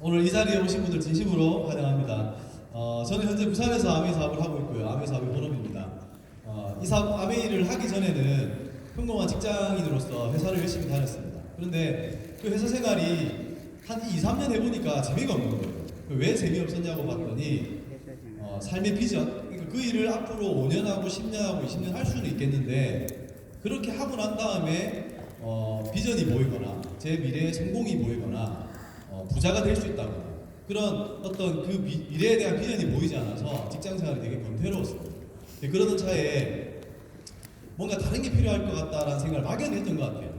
오늘 이 자리에 오신 분들 진심으로 환영합니다. 저는 현재 부산에서 아메이 사업을 하고 있고요. 아메이 사업의 본업입니다. 이 사업 아메이를 하기 전에는 평범한 직장인으로서 회사를 열심히 다녔습니다. 그런데 그 회사 생활이 한 2, 3년 해보니까 재미가 없는 거예요. 왜 재미없었냐고 봤더니 삶의 비전, 그러니까 그 일을 앞으로 5년 하고 10년 하고 20년 할 수는 있겠는데 그렇게 하고 난 다음에 비전이 보이거나 제 미래의 성공이 보이거나 부자가 될 수 있다거나 그런 어떤 그 미래에 대한 비전이 보이지 않아서 직장 생활이 되게 권태로웠습니다. 그러던 차에 뭔가 다른 게 필요할 것 같다라는 생각을 막연히 했던 것 같아요.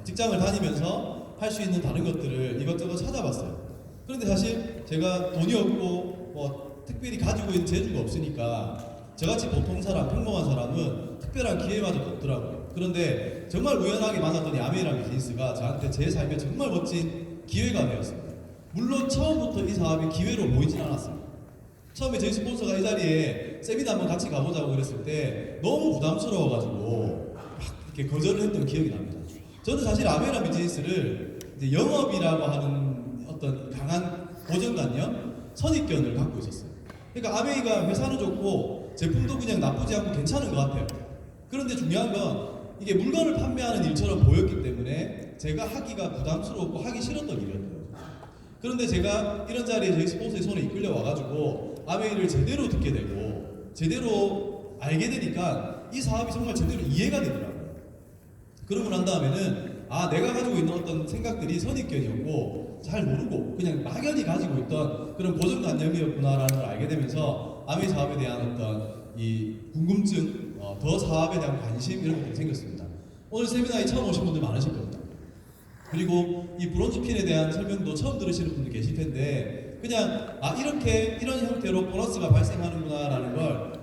직장을 다니면서 할 수 있는 다른 것들을 이것저것 찾아봤어요. 그런데 사실 제가 돈이 없고 특별히 가지고 있는 재주가 없으니까 저같이 보통 사람, 평범한 사람은 특별한 기회마저 없더라고요. 그런데 정말 우연하게 만났던 이 아메이라는 비즈니스가 저한테 제 삶에 정말 멋진 기회가 되었습니다. 물론 처음부터 이 사업이 기회로 보이진 않았습니다. 처음에 저희 스폰서가 이 자리에 세미나 한번 같이 가보자고 그랬을 때 너무 부담스러워가지고 막 이렇게 거절을 했던 기억이 납니다. 저는 사실 아메이라는 비즈니스를 이제 영업이라고 하는 어떤 강한 고정관념, 선입견을 갖고 있었어요. 그러니까 아메이가 회사는 좋고 제품도 그냥 나쁘지 않고 괜찮은 것 같아요. 그런데 중요한 건 이게 물건을 판매하는 일처럼 보였기 때문에 제가 하기가 부담스럽고 하기 싫었던 일이었어요. 그런데 제가 이런 자리에 저희 스폰서의 손에 이끌려 와가지고 아메이를 제대로 듣게 되고 제대로 알게 되니까 이 사업이 정말 제대로 이해가 되더라고요. 그러고 난 다음에는 내가 가지고 있는 어떤 생각들이 선입견이었고 잘 모르고 그냥 막연히 가지고 있던 그런 고정관념이었구나라는 걸 알게 되면서 아메이 사업에 대한 어떤 이 궁금증, 더 사업에 대한 관심 이런 것들이 생겼습니다. 오늘 세미나에 처음 오신 분들 많으실 겁니다. 그리고 이 브론즈 핀에 대한 설명도 처음 들으시는 분들 계실 텐데 그냥 이렇게 이런 형태로 보너스가 발생하는구나라는 걸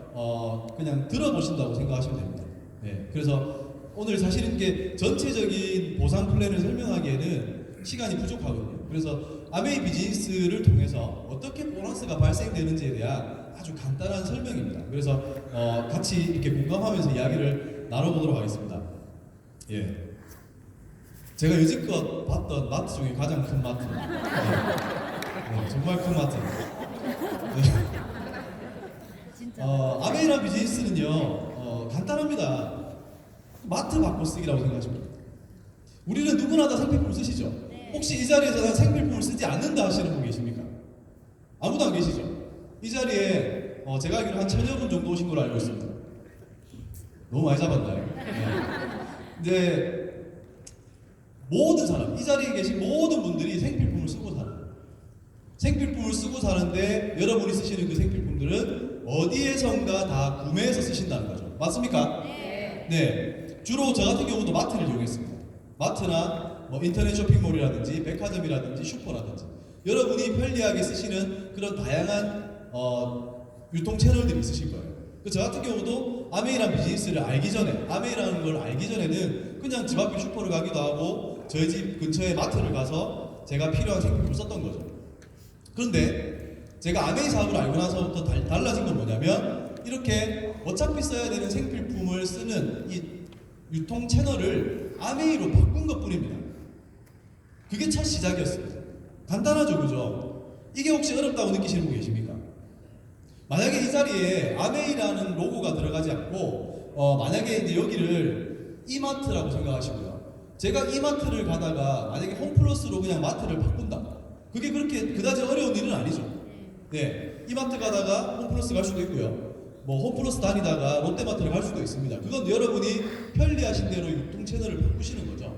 그냥 들어보신다고 생각하시면 됩니다. 네, 그래서 오늘 사실은 이게 전체적인 보상 플랜을 설명하기에는 시간이 부족하거든요. 그래서 아메이 비즈니스를 통해서 어떻게 보너스가 발생되는지에 대한 아주 간단한 설명입니다. 그래서 같이 이렇게 공감하면서 이야기를 나눠보도록 하겠습니다. 예. 제가 여지껏 봤던 마트 중에 가장 큰 마트. 네, 정말 큰 마트. 네. 아메이라는 비즈니스는요, 간단합니다. 마트 바꿔 쓰기라고 생각하시면 됩니다. 우리는 누구나 다 생필품을 쓰시죠? 혹시 이 자리에서 생필품을 쓰지 않는다 하시는 분 계십니까? 아무도 안 계시죠? 이 자리에 제가 알기로 한 1000여 분 정도 오신 걸로 알고 있습니다. 너무 많이 잡았나요? 네. 이제 모든 사람, 이 자리에 계신 모든 분들이 생필품을 쓰고 살아요. 생필품을 쓰고 사는데 여러분이 쓰시는 그 생필품들은 어디에선가 다 구매해서 쓰신다는 거죠. 맞습니까? 네. 네. 주로 저 같은 경우도 마트를 이용했습니다. 마트나 인터넷 쇼핑몰이라든지 백화점이라든지 슈퍼라든지 여러분이 편리하게 쓰시는 그런 다양한 유통 채널들이 있으실 거예요. 저 같은 경우도 아메이라는 비즈니스를 알기 전에, 아메이라는 걸 알기 전에는 그냥 집 앞에 슈퍼를 가기도 하고 저희 집 근처에 마트를 가서 제가 필요한 생필품을 썼던 거죠. 그런데 제가 아메이 사업을 알고 나서부터 달라진 건 뭐냐면 이렇게 어차피 써야 되는 생필품을 쓰는 이 유통 채널을 아메이로 바꾼 것 뿐입니다. 그게 첫 시작이었습니다. 간단하죠, 그죠? 이게 혹시 어렵다고 느끼시는 분 계십니까? 만약에 이 자리에 아메이라는 로고가 들어가지 않고 만약에 이제 여기를 이마트라고 생각하시고요. 제가 이마트를 가다가 만약에 홈플러스로 그냥 마트를 바꾼다. 그게 그렇게 그다지 어려운 일은 아니죠. 네, 이마트 가다가 홈플러스 갈 수도 있고요. 홈플러스 다니다가 롯데마트를 갈 수도 있습니다. 그건 여러분이 편리하신 대로 유통 채널을 바꾸시는 거죠.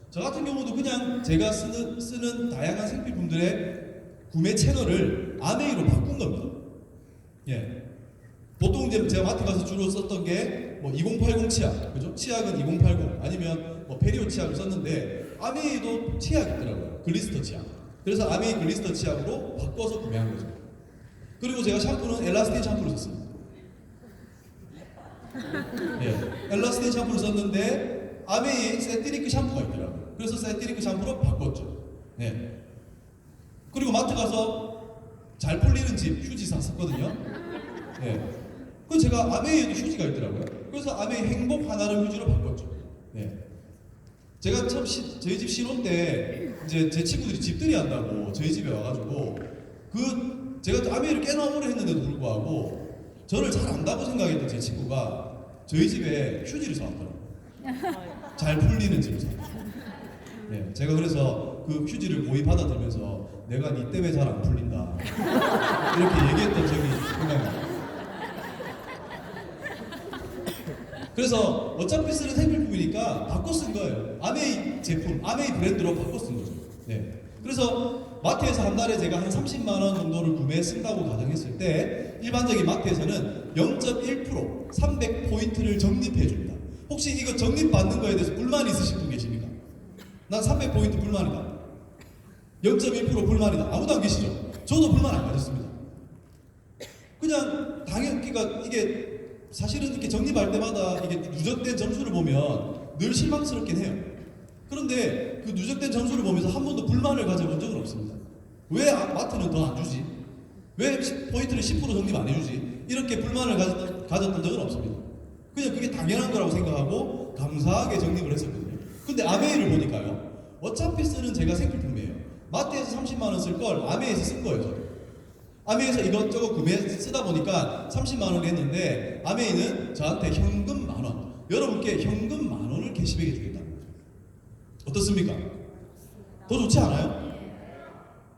저 같은 경우도 그냥 제가 쓰는 다양한 생필품들의 구매 채널을 아메이로 바꾼 겁니다. 예. 보통 이제 제가 마트 가서 주로 썼던 게 2080 치약, 그죠? 치약은 2080 아니면 페리오 치약을 썼는데 아메이도 치약이 있더라고요. 글리스터 치약. 그래서 아메이 글리스터 치약으로 바꿔서 구매한 거죠. 그리고 제가 샴푸는 엘라스틴 샴푸를 썼습니다. 예. 엘라스틴 샴푸를 썼는데 아메이 세티리크 샴푸가 있더라고요. 그래서 세티리크 샴푸로 바꿨죠. 예. 그리고 마트 가서 잘 풀리는 집 휴지 샀었거든요. 네. 그 제가 아메이에도 휴지가 있더라고요. 그래서 아메이 행복 하나를 휴지로 바꿨죠. 네. 제가 처음 저희 집 신혼 때 이제 제 친구들이 집들이 한다고 저희 집에 와가지고 제가 아메이를 꽤나 오래 했는데도 불구하고 저를 잘 안다고 생각했던 제 친구가 저희 집에 휴지를 사왔더라고요. 잘 풀리는 집을 사왔어요. 네, 제가 그래서 그 휴지를 고이 받아들면서 내가 니 때문에 잘 안 풀린다 이렇게 얘기했던 적이 생각나요. 그래서 어차피 쓰는 생필품이니까 바꿔 쓴 거예요. 아메이 제품, 아메이 브랜드로 바꿔 쓴 거죠. 네. 그래서 마트에서 한 달에 제가 한 30만 원 정도를 구매했다고 가정했을 때 일반적인 마트에서는 0.1% 300포인트를 적립해 줍니다. 혹시 이거 적립받는 거에 대해서 불만 있으신 분 계십니까? 난 300포인트 불만이다. 0.1% 불만이다. 아무도 안 계시죠? 저도 불만 안 가졌습니다. 그냥 당연히 그러니까 이게 사실은 이렇게 적립할 때마다 이게 누적된 점수를 보면 늘 실망스럽긴 해요. 그런데 그 누적된 점수를 보면서 한 번도 불만을 가져본 적은 없습니다. 왜 마트는 더 안 주지? 왜 포인트를 10% 적립 안 해주지? 이렇게 불만을 가졌던 적은 없습니다. 그냥 그게 당연한 거라고 생각하고 감사하게 적립을 했었거든요. 근데 아메이를 보니까요. 어차피 쓰는 제가 생필품이에요. 마트에서 30만 원 쓸 걸 아메이에서 쓴 거예요. 저는. 아메이에서 이것저것 쓰다 보니까 30만 원을 했는데 아메이는 저한테 현금 만 원, 여러분께 현금 만 원을 캐시백해 주겠다는 거죠. 어떻습니까? 더 좋지 않아요?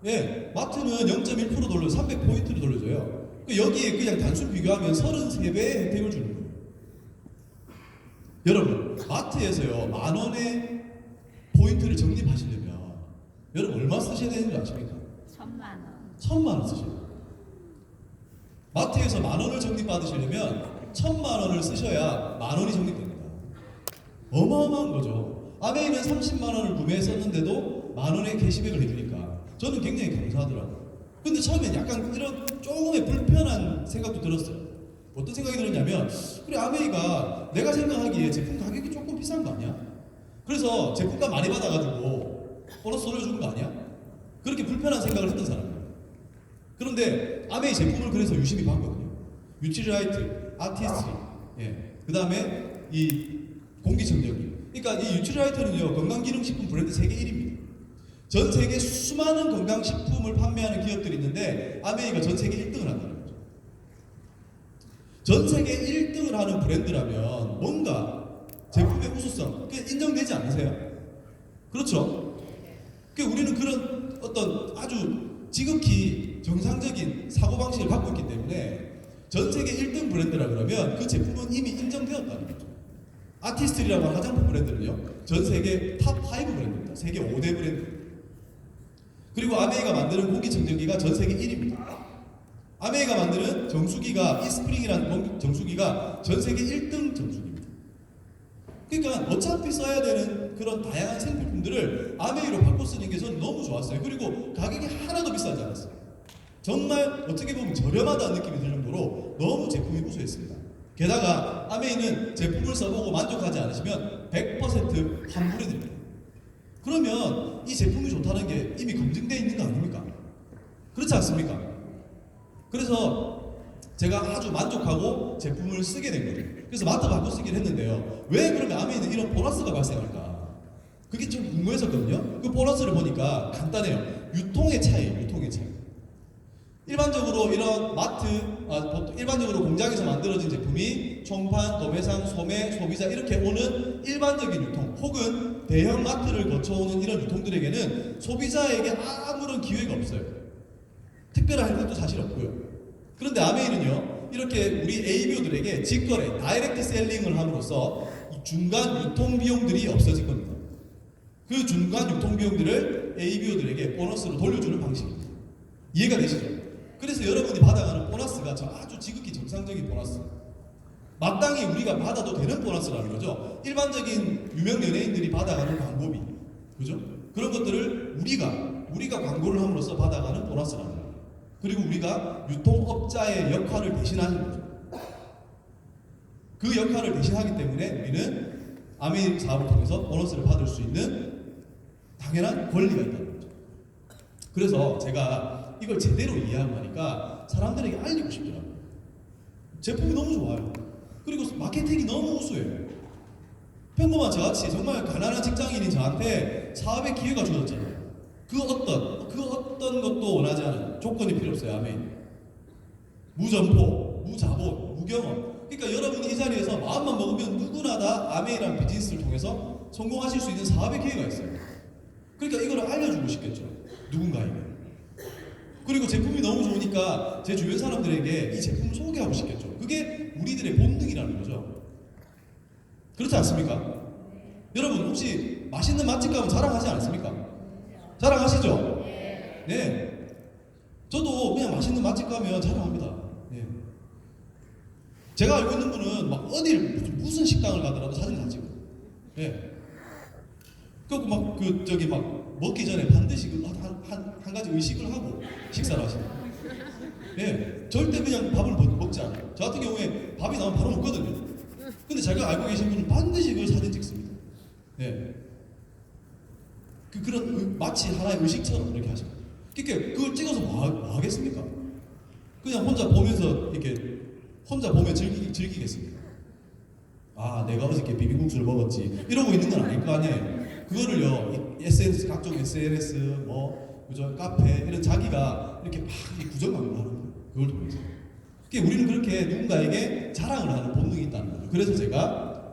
예, 마트는 0.1% 돌려 300포인트를 돌려줘요. 여기에 그냥 단순 비교하면 33배의 혜택을 주는 거예요. 여러분, 마트에서요 만 원의 포인트를 적립하시려면 여러분 얼마 쓰셔야 되는 줄 아십니까? 1,000만 원. 1,000만 원 쓰셔야 돼요. 마트에서 만 원을 적립받으시려면 1,000만 원을 쓰셔야 만 원이 적립됩니다. 어마어마한 거죠. 아메이는 30만 원을 구매했었는데도 만 원의 캐시백을 해주니까 저는 굉장히 감사하더라고요. 근데 처음엔 약간 이런 조금의 불편한 생각도 들었어요. 어떤 생각이 들었냐면 그래 아메이가 내가 생각하기에 제품 가격이 조금 비싼 거 아니야? 그래서 제품값 많이 받아가지고 보너스 올려주는 거 아니야? 그렇게 불편한 생각을 했던 사람이에요. 그런데 아메이 제품을 그래서 유심히 봤거든요. 유틸라이트, 아티스트리, 예. 그 다음에 이 공기청정기. 그러니까 이 유틸라이트는요 건강기능식품 브랜드 세계 1위입니다. 전 세계 수많은 건강식품을 판매하는 기업들이 있는데 아메이가 전 세계 1등을 한다는 거죠. 전 세계 1등을 하는 브랜드라면 뭔가 제품의 우수성 인정되지 않으세요? 그렇죠? 우리는 그런 어떤 아주 지극히 정상적인 사고방식을 갖고 있기 때문에 전 세계 1등 브랜드라 그러면 그 제품은 이미 인정되었다는 거죠. 아티스트리라고 하는 화장품 브랜드는요 전 세계 탑 5 브랜드입니다. 세계 5대 브랜드. 그리고 아메이가 만드는 공기청정기가 전 세계 1위입니다. 아메이가 만드는 정수기가 이스프링이라는 정수기가 전 세계 1등 정수기입니다. 그러니까 어차피 써야 되는 그런 다양한 생필품들을 아메이로 바꿔 쓰는 게 저는 너무 좋았어요. 그리고 가격이 하나도 비싸지 않았어요. 정말 어떻게 보면 저렴하다는 느낌이 들 정도로 너무 제품이 우수했습니다. 게다가 아메이는 제품을 써보고 만족하지 않으시면 100% 환불해드립니다. 그러면 이 제품이 좋다는 게 이미 검증되어 있는 거 아닙니까? 그렇지 않습니까? 그래서 제가 아주 만족하고 제품을 쓰게 된 거죠. 그래서 마트 바꿔 쓰기를 했는데요. 왜 그러면 아메이는 이런 보너스가 발생할까? 그게 좀 궁금했었거든요. 그 보너스를 보니까 간단해요. 유통의 차이. 일반적으로 이런 일반적으로 공장에서 만들어진 제품이 총판, 도매상, 소매, 소비자 이렇게 오는 일반적인 유통 혹은 대형 마트를 거쳐오는 이런 유통들에게는 소비자에게 아무런 기회가 없어요. 특별한 혜택도 사실 없고요. 그런데 아메이는요 이렇게 우리 ABO들에게 직거래, 다이렉트 셀링을 함으로써 중간 유통 비용들이 없어진 겁니다. 그 중간 유통 비용들을 ABO들에게 보너스로 돌려주는 방식입니다. 이해가 되시죠? 그래서 여러분이 받아가는 보너스가 아주 지극히 정상적인 보너스, 마땅히 우리가 받아도 되는 보너스라는 거죠. 일반적인 유명 연예인들이 받아가는 광고비, 그죠? 그런 것들을 우리가 광고를 함으로써 받아가는 보너스라는 거예요. 그리고 우리가 유통업자의 역할을 대신하는 거죠. 그 역할을 대신하기 때문에 우리는 아메이 사업을 통해서 보너스를 받을 수 있는 당연한 권리가 있다는 거죠. 그래서 제가 이걸 제대로 이해하고 나니까 사람들에게 알리고 싶더라고요. 제품이 너무 좋아요. 그리고 마케팅이 너무 우수해요. 평범한 저같이 정말 가난한 직장인인 저한테 사업의 기회가 주어졌잖아요. 그 어떤 것도 원하지 않아요. 조건이 필요 없어요. 아멘. 무점포, 무자본, 무경험. 그러니까 여러분이 이 자리에서 마음만 먹으면 누구나 다 아멘이라는 비즈니스를 통해서 성공하실 수 있는 사업의 기회가 있어요. 그러니까 이걸 알려주고 싶겠죠. 누군가에게. 그리고 제품이 너무 좋으니까 제 주변 사람들에게 이 제품을 소개하고 싶겠죠. 그게 우리들의 본능이라는 거죠. 그렇지 않습니까? 여러분 혹시 맛있는 맛집 가면 자랑하지 않습니까? 자랑하시죠? 네. 저도 그냥 맛있는 맛집 가면 자랑합니다. 네. 제가 알고 있는 분은 막 어딜 무슨 식당을 가더라도 사진을 다 찍어요. 네. 그리고 막 저기 막 먹기 전에 반드시 한 가지 의식을 하고 식사를 하시는. 예, 절대 그냥 밥을 먹지 않아요. 저 같은 경우에 밥이 나오면 바로 먹거든요. 근데 제가 알고 계신 분은 반드시 그걸 사진 찍습니다. 예. 그런 마치 하나의 의식처럼 이렇게 하시고. 그러니까 그걸 찍어서 뭐 하겠습니까? 그냥 혼자 보면서 이렇게 혼자 보면 즐기겠습니다. 아, 내가 어저께 비빔국수를 먹었지. 이러고 있는 건 아닐 거 아니에요. 그거를요, SNS, 각종 SNS, 그죠? 카페, 이런 자기가 이렇게 막 부정하는 거예요. 그걸 통해서. 그러니까 우리는 그렇게 누군가에게 자랑을 하는 본능이 있다는 거죠. 그래서 제가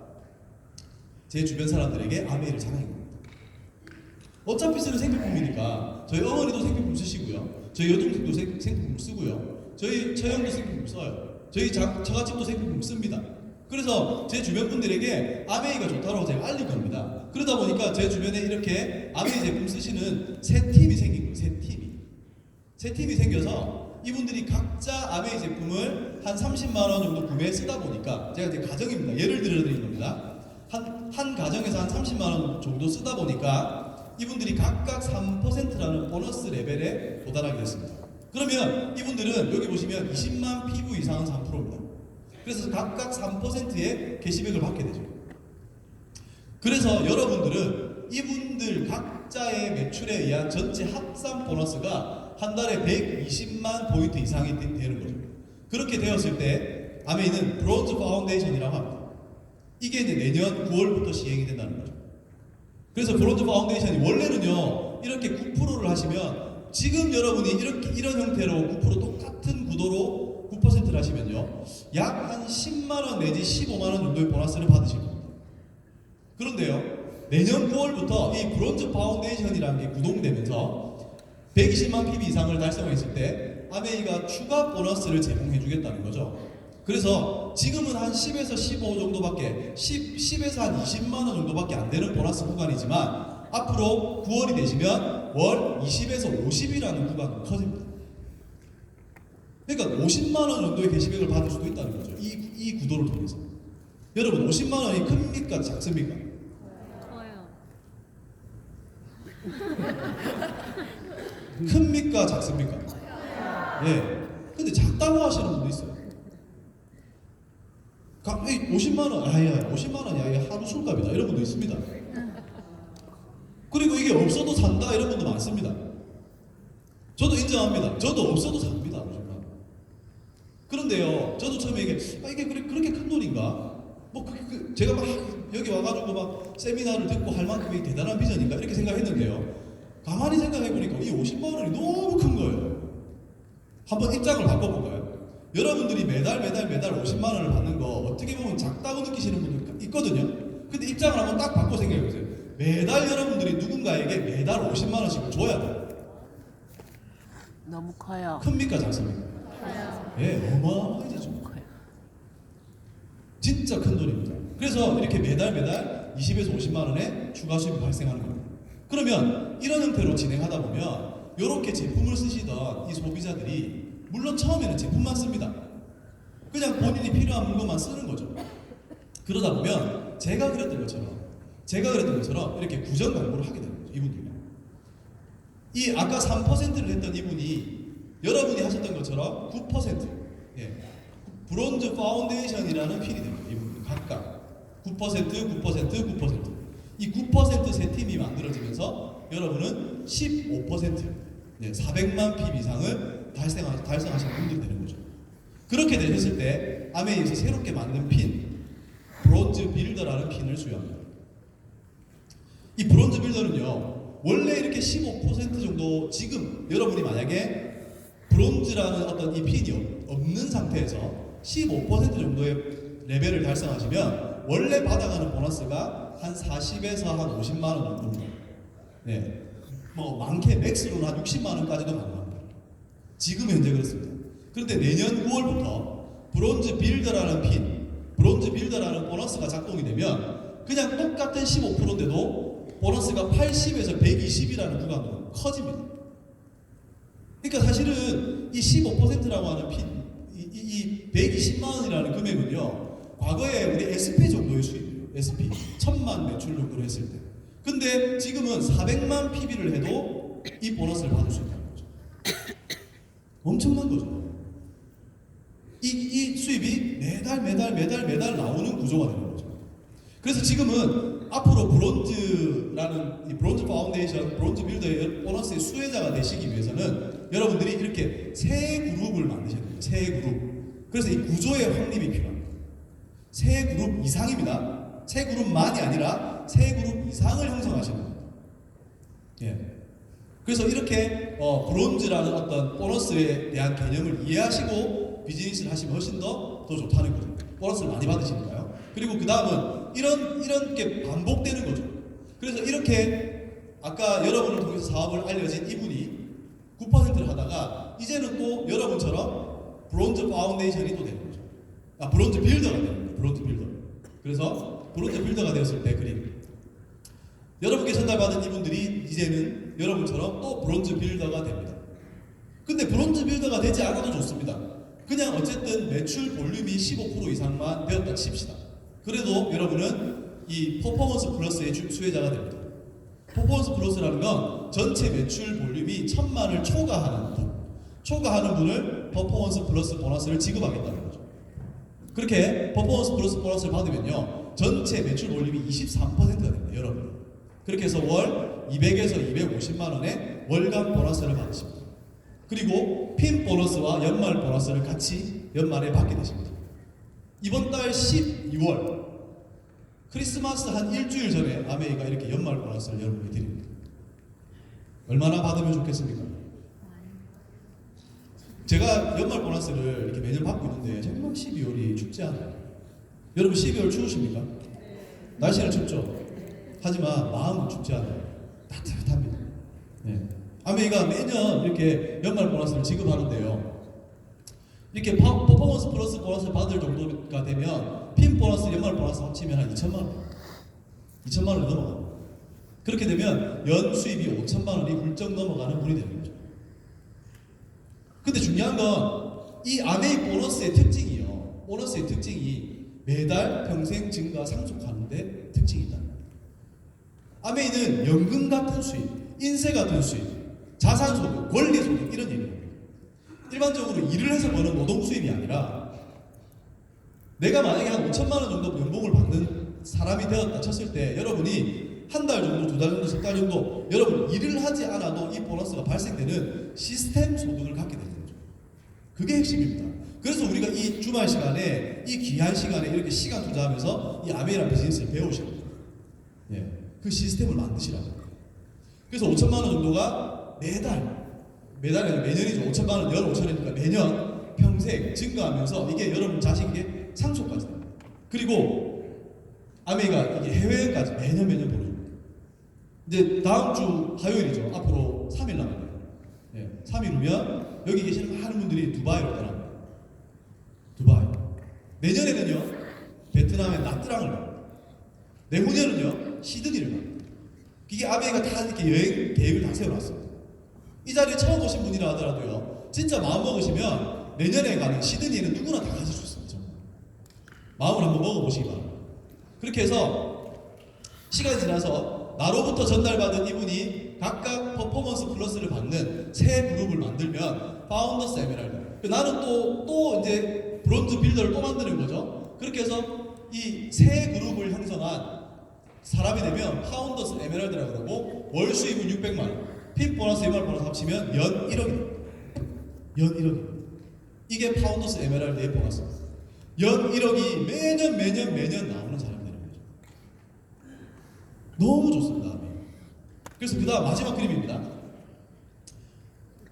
제 주변 사람들에게 아메이를 자랑해 겁니다. 어차피 쓰는 생필품이니까 저희 어머니도 생필품 쓰시고요. 저희 여동생도 생필품 쓰고요. 저희 처형도 생필품 써요. 저희 처갓집도 생필품 씁니다. 그래서 제 주변 분들에게 아메이가 좋다고 제가 알릴 겁니다. 그러다 보니까 제 주변에 이렇게 아메이 제품 쓰시는 새 팀이 생긴 거예요. 새 팀이 생겨서 이분들이 각자 아메이 제품을 한 30만 원 정도 구매해 쓰다 보니까 제가 이제 가정입니다. 예를 들어드리는 겁니다. 한 가정에서 한 30만 원 정도 쓰다 보니까 이분들이 각각 3%라는 보너스 레벨에 도달하게 됐습니다. 그러면 이분들은 여기 보시면 20만 PV 이상은 3%입니다. 그래서 각각 3%의 캐시백을 받게 되죠. 그래서 여러분들은 이분들 각자의 매출에 의한 전체 합산 보너스가 한 달에 120만 포인트 이상이 되는 거죠. 그렇게 되었을 때 아메이는 브론즈 파운데이션이라고 합니다. 이게 이제 내년 9월부터 시행이 된다는 거죠. 그래서 브론즈 파운데이션이 원래는요 이렇게 9%를 하시면 지금 여러분이 이런 형태로 9% 똑같은 구도로 9%를 하시면요 약 한 10만원 내지 15만원 정도의 보너스를 받으실 겁니다. 그런데요 내년 9월부터 이 브론즈 파운데이션이라는 게 구동되면서 120만 PB 이상을 달성했을 때 아메이가 추가 보너스를 제공해 주겠다는 거죠. 그래서 지금은 한 10에서 15 정도밖에 10에서 한 20만원 정도밖에 안 되는 보너스 구간이지만 앞으로 9월이 되시면 월 20에서 50이라는 구간으로 커집니다. 그러니까 50만원 정도의 캐시백을 받을 수도 있다는 거죠. 이 구도를 통해서. 여러분 50만원이 큽니까? 작습니까? 커요. 큽니까? 작습니까? 예. 근데 작다고 하시는 분도 있어요. 50만원, 아야, 50만원이야. 이게 하루 술값이다. 이런 분도 있습니다. 그리고 이게 없어도 산다. 이런 분도 많습니다. 저도 인정합니다. 저도 없어도 삽니다. 50만원. 그런데요, 저도 처음에 이게 그렇게 큰 돈인가? 제가 막 여기 와가지고 막 세미나를 듣고 할 만큼의 대단한 비전인가? 이렇게 생각했는데요. 가만히 생각해보니까 이 50만원이 너무 큰 거예요. 한번 입장을 바꿔볼까요? 여러분들이 매달 50만원을 받는 거 어떻게 보면 작다고 느끼시는 분이 있거든요. 근데 입장을 한번 딱 바꿔 생각해보세요. 매달 여러분들이 누군가에게 매달 50만원씩을 줘야 돼요. 너무 커요. 큽니까? 작습니까? 커요. 예, 어마어마하게 좀 커요. 진짜 큰 돈입니다. 그래서 이렇게 매달 20에서 50만원의 추가 수입이 발생하는 겁니다. 그러면 이런 형태로 진행하다 보면 이렇게 제품을 쓰시던 이 소비자들이 물론 처음에는 제품만 씁니다. 그냥 본인이 필요한 물건만 쓰는 거죠. 그러다 보면 제가 그랬던 것처럼 이렇게 구전 광고를 하게 되는 거죠. 이분들이. 이 아까 3%를 했던 이분이 여러분이 하셨던 것처럼 9%, 예, 브론즈 파운데이션이라는 필이 됩니다. 이분들 각각 9%. 이 9% 세 팀이 만들어지면서 여러분은 15%, 네, 400만 PB 이상을 달성하시는 분들이 되는 거죠. 그렇게 되셨을 때 아메이에서 새롭게 만든 핀, 브론즈 빌더라는 핀을 수여합니다. 이 브론즈 빌더는요, 원래 이렇게 15% 정도, 지금 여러분이 만약에 브론즈라는 어떤 이 핀이 없는 상태에서 15% 정도의 레벨을 달성하시면 원래 받아가는 보너스가 한 40에서 한 50만 원 정도입니다. 네, 뭐 많게 맥스로는 한 60만 원까지도 가능합니다. 지금 현재 그렇습니다. 그런데 내년 9월부터 브론즈 빌더라는 핀, 브론즈 빌더라는 보너스가 작동이 되면 그냥 똑같은 15%인데도 보너스가 80에서 120이라는 구간으로 커집니다. 그러니까 사실은 이 15%라고 하는 핀, 이 120만 원이라는 금액은요, 과거에 우리 SP 정도의 수입이에요. SP 1000만 매출 정도로 했을 때. 근데 지금은 400만 PB를 해도 이 보너스를 받을 수 있다는 거죠. 엄청난 거죠. 이 수입이 매달 나오는 구조가 되는 거죠. 그래서 지금은 앞으로 브론즈라는 이 브론즈 파운데이션, 브론즈 빌더의 보너스의 수혜자가 되시기 위해서는 여러분들이 이렇게 세 그룹을 만드셔야 돼요. 세 그룹. 그래서 이 구조의 확립이 필요합니다. 세 그룹 이상입니다. 세 그룹만이 아니라 세 그룹 이상을 형성하시는 겁니다. 예. 그래서 이렇게 브론즈라는 어떤 보너스에 대한 개념을 이해하시고 비즈니스를 하시면 훨씬 더 좋다는 거죠. 보너스를 많이 받으시니까요. 그리고 그 다음은 이런 게 반복되는 거죠. 그래서 이렇게 아까 여러분을 통해서 사업을 알려진 이분이 9%를 하다가 이제는 또 여러분처럼 브론즈 파운데이션이 또 되는 거죠. 브론즈 빌더가 되는 거예요. 브론즈 빌더. 그래서 브론즈 빌더가 되었을 때 그림. 여러분께 전달받은 이분들이 이제는 여러분처럼 또 브론즈 빌더가 됩니다. 근데 브론즈 빌더가 되지 않아도 좋습니다. 그냥 어쨌든 매출 볼륨이 15% 이상만 되었다 칩시다. 그래도 여러분은 이 퍼포먼스 플러스의 수혜자가 됩니다. 퍼포먼스 플러스라는 건 전체 매출 볼륨이 1000만을 초과하는 분을 퍼포먼스 플러스 보너스를 지급하겠다는 거죠. 그렇게 퍼포먼스 플러스 보너스를 받으면요, 전체 매출 볼륨이 23%가 됩니다. 여러분. 그렇게 해서 월 200에서 250만 원의 월간 보너스를 받으십니다. 그리고 핀 보너스와 연말 보너스를 같이 연말에 받게 되십니다. 이번 달 12월 크리스마스 한 일주일 전에 아메이가 이렇게 연말 보너스를 여러분께 드립니다. 얼마나 받으면 좋겠습니까? 제가 연말 보너스를 이렇게 매년 받고 있는데 정말 12월이 춥지 않아요. 여러분 12월 추우십니까? 날씨는 춥죠? 하지만 마음은 춥지 않아요. 따뜻합니다. 네. 아메이가 매년 이렇게 연말 보너스를 지급하는데요. 이렇게 퍼포먼스 플러스 보너스를 받을 정도가 되면 핀 보너스, 연말 보너스 합치면 한 2천만 원. 2천만 원이 넘어가요. 그렇게 되면 연 수입이 5천만 원이 훌쩍 넘어가는 분이 되는 거죠. 근데 중요한 건 이 아메이 보너스의 특징이요. 보너스의 특징이 매달 평생 증가 상속하는데 특징이 있다. 아메이는 연금 같은 수입, 인세 같은 수입, 자산소득, 권리소득 이런 얘기예요. 일반적으로 일을 해서 버는 노동 수입이 아니라 내가 만약에 한 5천만 원 정도 연봉을 받는 사람이 되었다 쳤을 때 여러분이 한 달 정도, 두 달 정도, 석 달 정도 여러분 일을 하지 않아도 이 보너스가 발생되는 시스템 소득을 갖게 되는 거죠. 그게 핵심입니다. 그래서 우리가 이 주말 시간에 이 귀한 시간에 이렇게 시간 투자하면서 이 아메이라는 비즈니스를 배우셔야 돼요. 예, 그 시스템을 만드시라고. 그래서 5천만 원 정도가 매달이 아니라 매년이죠. 5천만 원, 연 5천이니까 매년 평생 증가하면서 이게 여러분 자식에게 상속까지 됩니다. 그리고 아메이가 이게 해외여행까지 매년 보내줍니다. 이제 다음 주 화요일이죠. 앞으로 3일 남았네요. 예, 3일 후면 여기 계시는 많은 분들이 두바이로 떠납니다. 두바이. 내년에는요, 베트남의 나트랑을 갑니다. 내후년은요, 시드니를 갑니다. 이게 아메이가 다 이렇게 여행 계획을 다 세워놨습니다. 이 자리에 처음 오신 분이라 하더라도요, 진짜 마음 먹으시면 내년에 가는 시드니에는 누구나 다 가실 수 있습니다. 마음을 한번 먹어보시기 바랍니다. 그렇게 해서 시간이 지나서 나로부터 전달받은 이분이 각각 퍼포먼스 플러스를 받는 새 그룹을 만들면 파운더스 에메랄드. 나는 또 이제 브론즈 빌더를 또 만드는 거죠. 그렇게 해서 이 새 그룹을 형성한 사람이 되면 파운더스 에메랄드라고 그러고 월 수입은 600만 원, 핀 보너스, 연말 보너스 합치면 연 1억입니다. 연 1억입니다. 이게 파운더스 에메랄드의 보너스입니다. 연 1억이 매년 나오는 사람이 되는 거죠. 너무 좋습니다. 그래서 그 다음 마지막 그림입니다.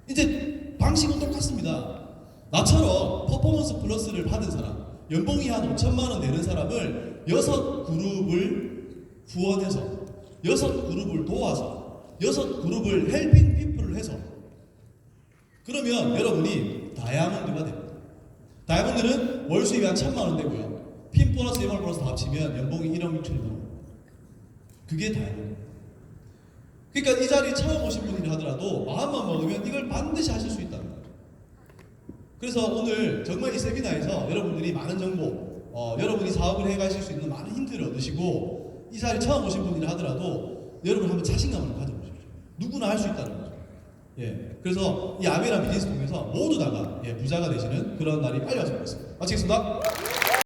이제 방식은 똑같습니다. 나처럼 퍼포먼스 플러스를 받은 사람, 연봉이 한 5천만 원 내는 사람을 6그룹을 후원해서 6그룹을 도와서 6그룹을 헬핑 피플을 해서 그러면 여러분이 다이아몬드가 됩니다. 다이아몬드는 월 수입이 한 1,000만 원 되고요. 핀 보너스, MR 보너스 다 합치면 연봉이 1억 6천만 원. 그게 다이아몬드. 그러니까 이 자리에 처음 오신 분이라 하더라도 마음만 먹으면 이걸 반드시 하실 수 있다는 거예요. 그래서 오늘 정말 이 세미나에서 여러분들이 많은 정보, 여러분이 사업을 해가실 수 있는 많은 힌트를 얻으시고 이 자리에 처음 오신 분이라 하더라도 여러분 한번 자신감을 가져보십시오. 누구나 할 수 있다는 거죠. 예, 그래서 이 아메이란 비즈니스 통해서 모두 다가 부자가 되시는 그런 날이 빨리 왔으면 좋겠습니다. 마치겠습니다.